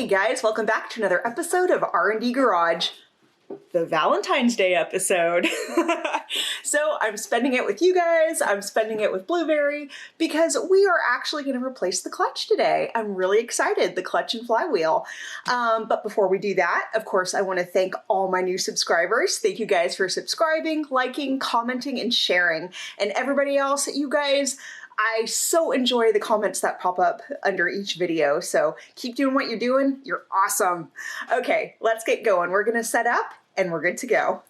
Hey guys, welcome back to another episode of R&Dgarage, the Valentine's Day episode. So I'm spending it with you guys, I'm spending it with Blueberry, because we are actually going to replace the clutch today. I'm really excited, the clutch and flywheel. But before we do that, of course, I want to thank all my new subscribers. Thank you guys for subscribing, liking, commenting, and sharing. And everybody else, you guys, I so enjoy the comments that pop up under each video, so keep doing what you're doing. You're awesome. Okay, let's get going. We're gonna set up and we're good to go.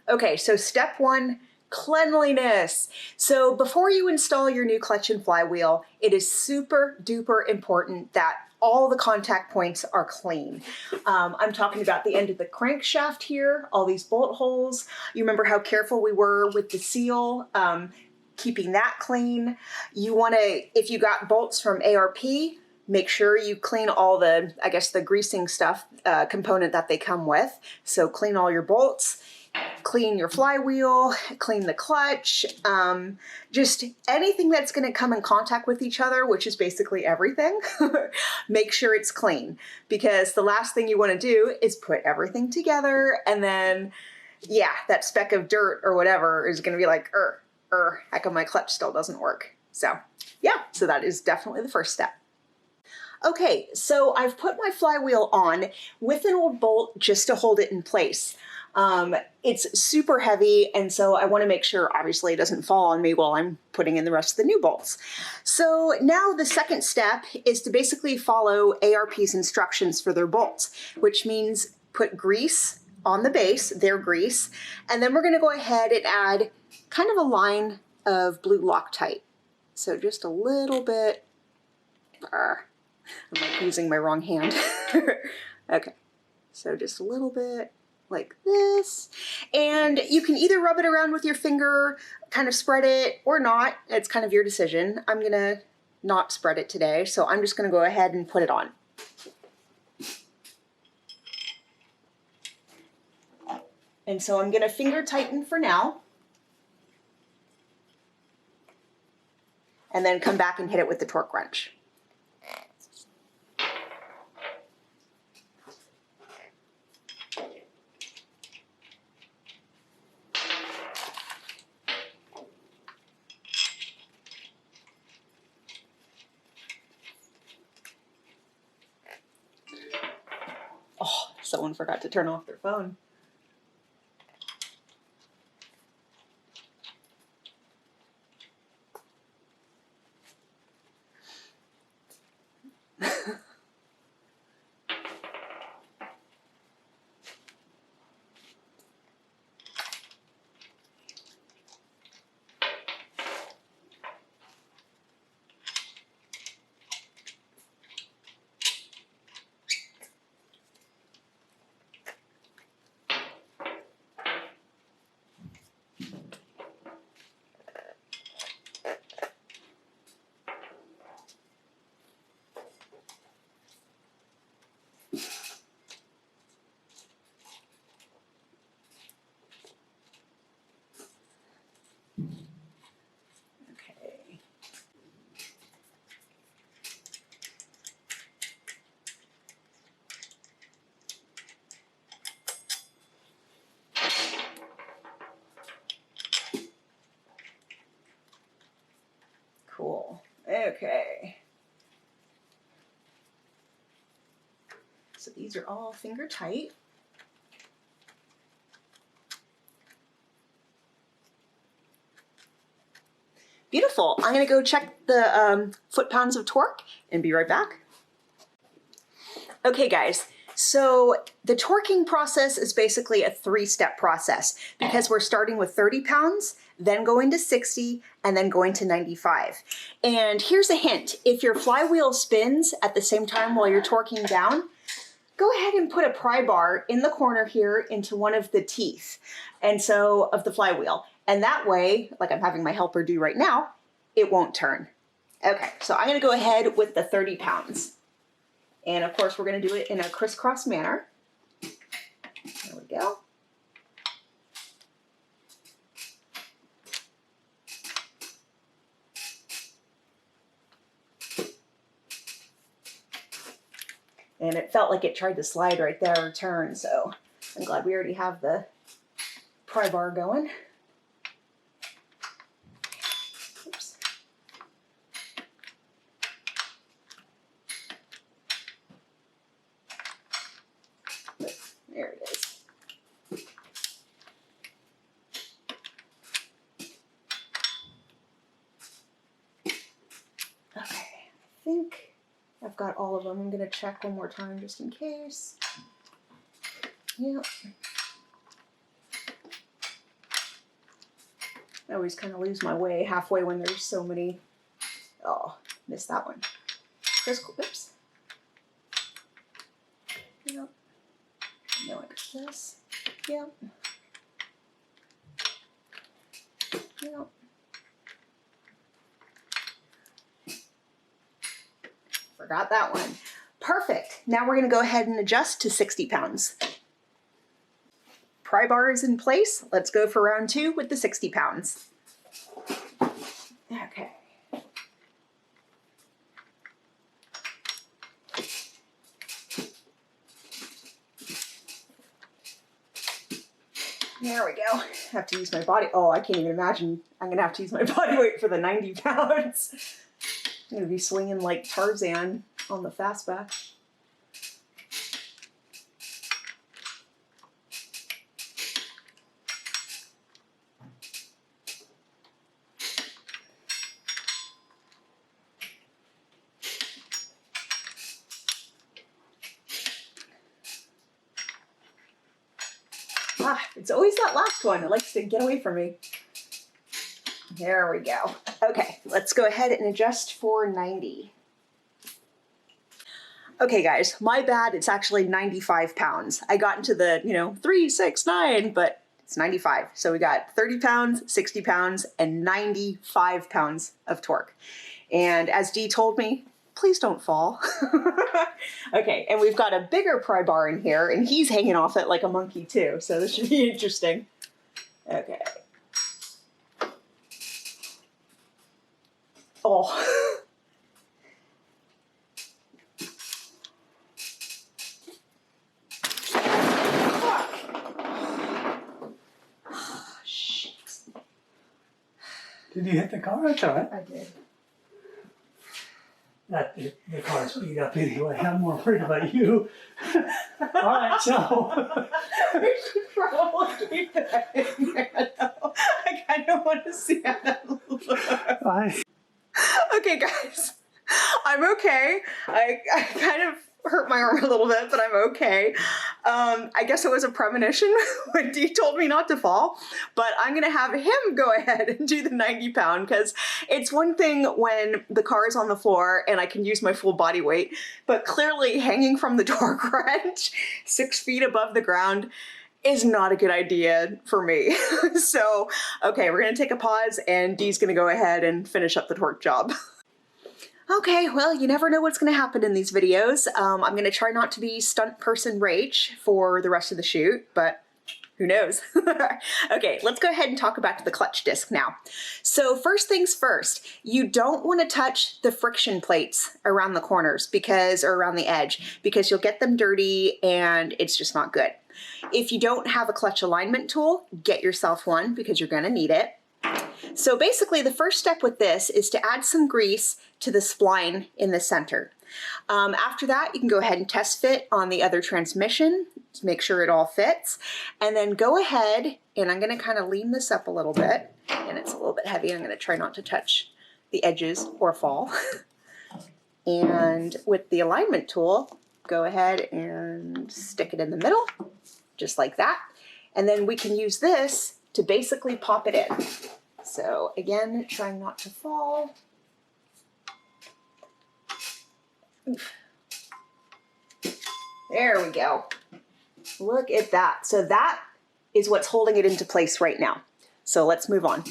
Okay, so step one, cleanliness. So before you install your new clutch and flywheel, it is super duper important that all the contact points are clean. I'm talking about the end of the crankshaft here, all these bolt holes. You remember how careful we were with the seal, keeping that clean. You want to, if you got bolts from ARP, make sure you clean all the, I guess, the greasing stuff component that they come with. So clean all your bolts, clean your flywheel, clean the clutch, just anything that's going to come in contact with each other, which is basically everything. Make sure it's clean, because the last thing you want to do is put everything together and then, yeah, that speck of dirt or whatever is going to be like, how come my clutch still doesn't work? So yeah, so that is definitely the first step. Okay, so I've put my flywheel on with an old bolt just to hold it in place. It's super heavy, and so I want to make sure, obviously, it doesn't fall on me while I'm putting in the rest of the new bolts. So now the second step is to basically follow ARP's instructions for their bolts, which means put grease on the base, their grease, and then we're going to go ahead and add kind of a line of blue Loctite. So just a little bit. I'm like using my wrong hand. Okay, so just a little bit like this. And you can either rub it around with your finger, kind of spread it, or not. It's kind of your decision. I'm gonna not spread it today, so I'm just gonna go ahead and put it on. And so I'm gonna finger tighten for now, and then come back and hit it with the torque wrench. Oh, someone forgot to turn off their phone. Cool. Okay. So these are all finger tight. Beautiful. I'm going to go check the foot-pounds of torque and be right back. Okay, guys. So the torquing process is basically a three-step process, because we're starting with 30 pounds, then going to 60, and then going to 95. And here's a hint. If your flywheel spins at the same time while you're torquing down, go ahead and put a pry bar in the corner here into one of the teeth, and so of the flywheel. And that way, like I'm having my helper do right now, it won't turn. Okay, so I'm gonna go ahead with the 30 pounds. And of course, we're gonna do it in a crisscross manner. There we go. and it felt like it tried to slide right there or turn, so I'm glad we already have the pry bar going. Oops. There it is. Okay, I think I've got all of them. I'm going to check one more time just in case. Yep. I always kind of lose my way halfway when there's so many. Oh, missed that one. There's, oops. Yep. No, it's this. Yep. Yep. Forgot that one. Perfect. Now we're going to go ahead and adjust to 60 pounds. Pry bar is in place. Let's go for round 2 with the 60 pounds. Okay. There we go. I have to use my body. Oh, I can't even imagine. I'm going to have to use my body weight for the 90 pounds. I'm going to be swinging like Tarzan on the fastback. Ah, it's always that last one. It likes to get away from me. There we go. Okay, let's go ahead and adjust for 90. Okay guys, my bad, it's actually 95 pounds. I got into the, 3, 6, 9, but it's 95. So we got 30 pounds, 60 pounds, and 95 pounds of torque. And as Dee told me, please don't fall. Okay, and we've got a bigger pry bar in here, and he's hanging off it like a monkey too, so this should be interesting. Okay. Oh. Fuck. Oh, shit. Did you hit the car? That's all right. I did. The car speed up anyway. I'm more worried about you. All right, so. We should probably keep that in there, though. I kind of want to see how that looks. Okay, guys. I'm okay. I kind of hurt my arm a little bit, but I'm okay. I guess it was a premonition when Dee told me not to fall, but I'm going to have him go ahead and do the 90 pound because it's one thing when the car is on the floor and I can use my full body weight, but clearly hanging from the torque wrench 6 feet above the ground is not a good idea for me. So, okay, we're going to take a pause and Dee's going to go ahead and finish up the torque job. Okay, well, you never know what's going to happen in these videos. I'm going to try not to be stunt person Rach for the rest of the shoot, but who knows? Okay, let's go ahead and talk about the clutch disc now. So first things first, you don't want to touch the friction plates around the corners or around the edge because you'll get them dirty and it's just not good. If you don't have a clutch alignment tool, get yourself one because you're going to need it. So basically the first step with this is to add some grease to the spline in the center. After that, you can go ahead and test fit on the other transmission to make sure it all fits. And then go ahead, and I'm going to kind of lean this up a little bit, and it's a little bit heavy. I'm going to try not to touch the edges or fall. And with the alignment tool, go ahead and stick it in the middle, just like that. And then we can use this to basically pop it in. So again, trying not to fall. Oof. There we go. Look at that. So that is what's holding it into place right now. So let's move on.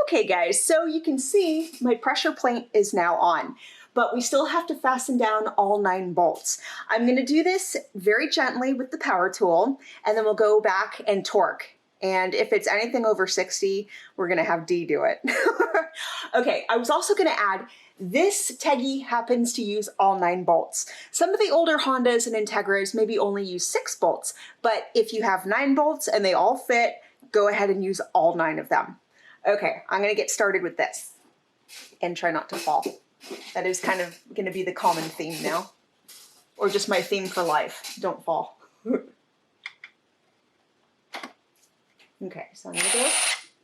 Okay guys, so you can see my pressure plate is now on, but we still have to fasten down all 9 bolts. I'm going to do this very gently with the power tool, and then we'll go back and torque And if it's anything over 60, we're gonna have D do it. Okay, I was also gonna add, this Teggy happens to use all 9 bolts. Some of the older Hondas and Integras maybe only use 6 bolts, but if you have 9 bolts and they all fit, go ahead and use all 9 of them. Okay, I'm gonna get started with this and try not to fall. That is kind of gonna be the common theme now, or just my theme for life, don't fall. Okay, so I'm gonna go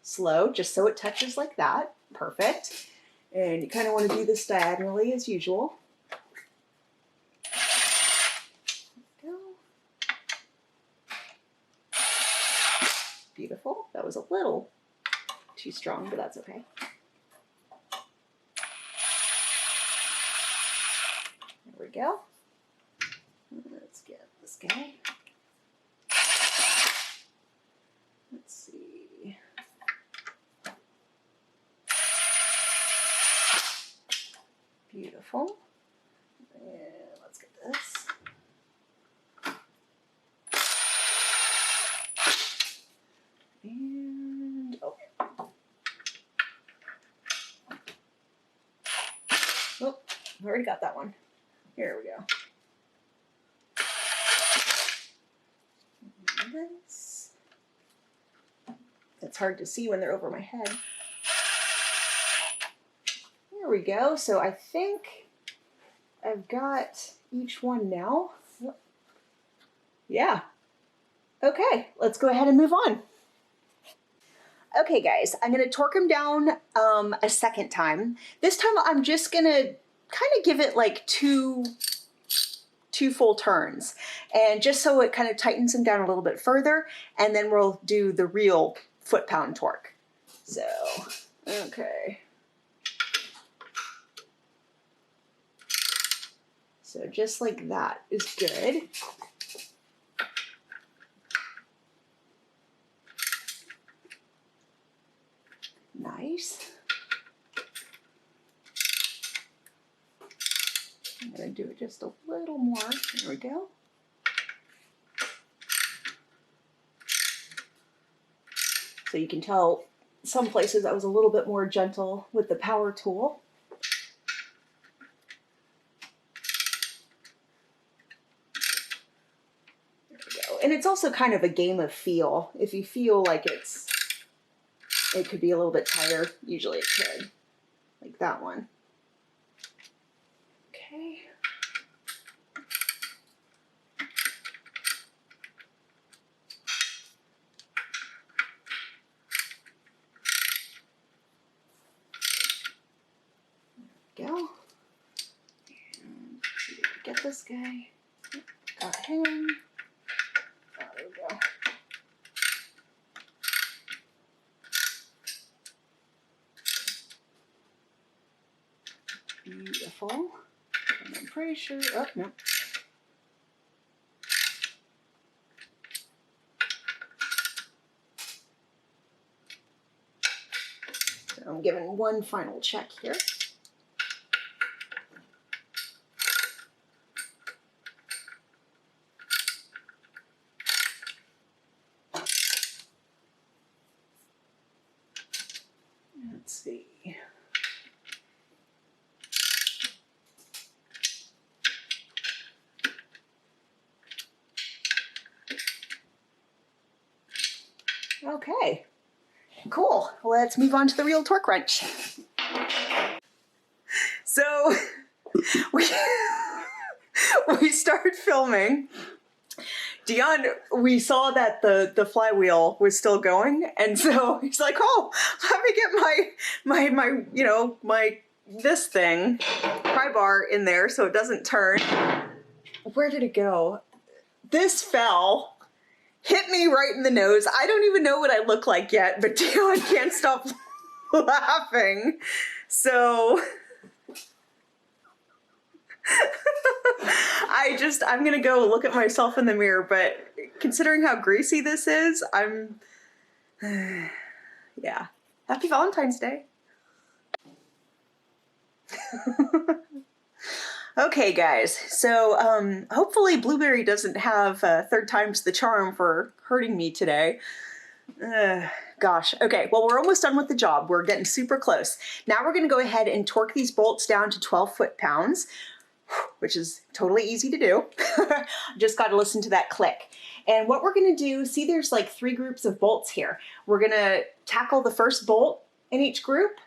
slow, just so it touches like that. Perfect. And you kind of want to do this diagonally as usual. There we go. Beautiful. That was a little too strong, but that's okay. There we go. Let's get this guy. Let's see. Beautiful. And let's get this. And okay. Oh, I've already got that one. Here we go. And this. It's hard to see when they're over my head. There we go. So I think I've got each one now. Yeah. Okay, let's go ahead and move on. Okay guys, I'm gonna torque them down a second time. This time I'm just gonna kind of give it like two full turns, and just so it kind of tightens them down a little bit further, and then we'll do the real foot-pound torque. So, okay. So just like that is good. Nice. I'm going to do it just a little more. There we go. So you can tell some places I was a little bit more gentle with the power tool. There we go. And it's also kind of a game of feel. If you feel like it could be a little bit tighter, usually it could. Like that one. Okay. There we go. And get this guy. Got him. Oh, there we go. Beautiful. And I'm pretty sure, oh, no. So I'm giving one final check here. Let's see. Okay, cool. Let's move on to the real torque wrench. So we started filming. Dion, we saw that the flywheel was still going, and so he's like, "Oh, let me get my this thing, pry bar in there so it doesn't turn." Where did it go? This fell. Hit me right in the nose. I don't even know what I look like yet, but Dion can't stop laughing. So I'm gonna go look at myself in the mirror, but considering how greasy this is, yeah. Happy Valentine's Day. Okay guys, so hopefully Blueberry doesn't have third time's the charm for hurting me today. Gosh. Okay, well, we're almost done with the job. We're getting super close. Now we're gonna go ahead and torque these bolts down to 12 foot-pounds, which is totally easy to do. Just gotta listen to that click. And what we're gonna do, see there's like 3 groups of bolts here. We're gonna tackle the first bolt in each group,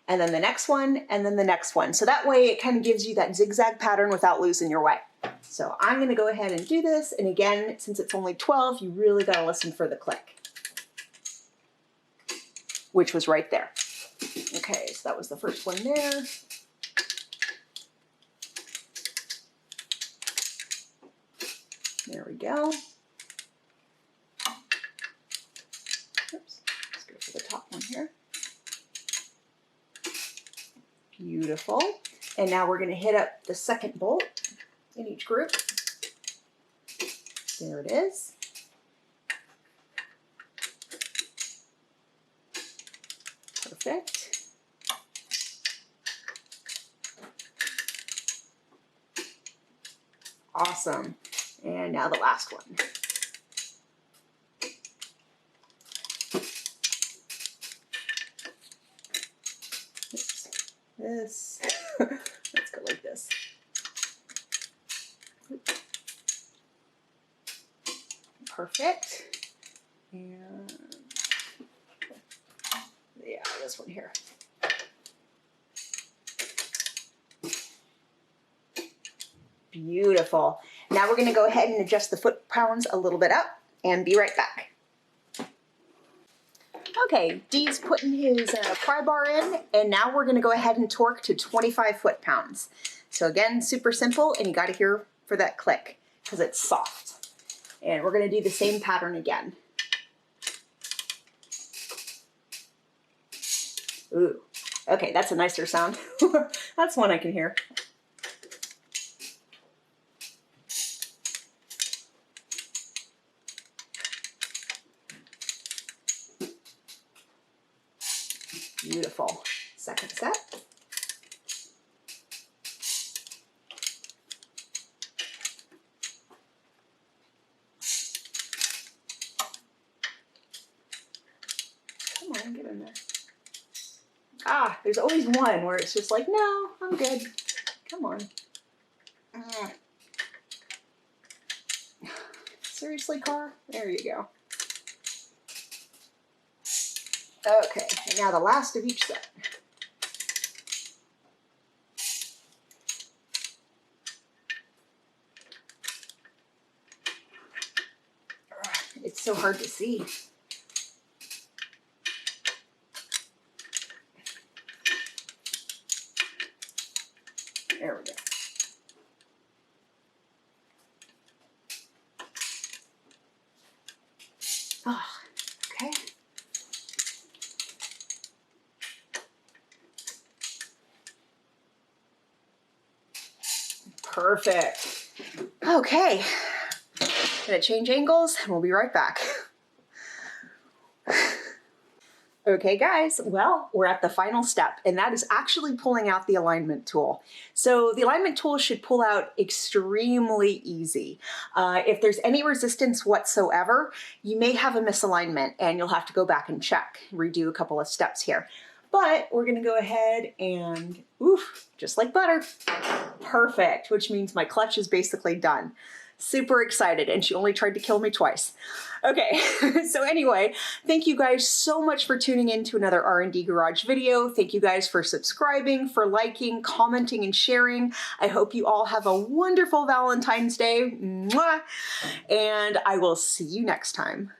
and then the next one, and then the next one. So that way it kind of gives you that zigzag pattern without losing your way. So I'm gonna go ahead and do this. And again, since it's only 12, you really gotta listen for the click, which was right there. Okay, so that was the first one there. There we go. Oops, let's go for the top one here. Beautiful. And now we're going to hit up the second bolt in each group. There it is. Perfect. Awesome. And now the last one. Oops. This. Let's go like this. Perfect. And yeah, this one here. Beautiful. Now we're going to go ahead and adjust the foot-pounds a little bit up and be right back. Okay, Dee's putting his pry bar in, and now we're going to go ahead and torque to 25 foot-pounds. So again, super simple, and you got to hear for that click because it's soft. And we're going to do the same pattern again. Ooh, okay, that's a nicer sound. That's one I can hear. Beautiful. Second set. Come on, get in there. Ah, there's always one where it's just like, no, I'm good. Come on. Seriously, car? There you go. Okay, and now the last of each set. It's so hard to see. There we go. Oh, okay. Perfect. Okay. Gonna change angles and we'll be right back. Okay guys, well, we're at the final step, and that is actually pulling out the alignment tool. So the alignment tool should pull out extremely easy. If there's any resistance whatsoever, you may have a misalignment and you'll have to go back and check, redo a couple of steps here. But we're gonna go ahead and, oof, just like butter. Perfect, which means my clutch is basically done. Super excited, and she only tried to kill me twice. Okay, so anyway, thank you guys so much for tuning in to another R&D Garage video. Thank you guys for subscribing, for liking, commenting, and sharing. I hope you all have a wonderful Valentine's Day. Mwah! And I will see you next time.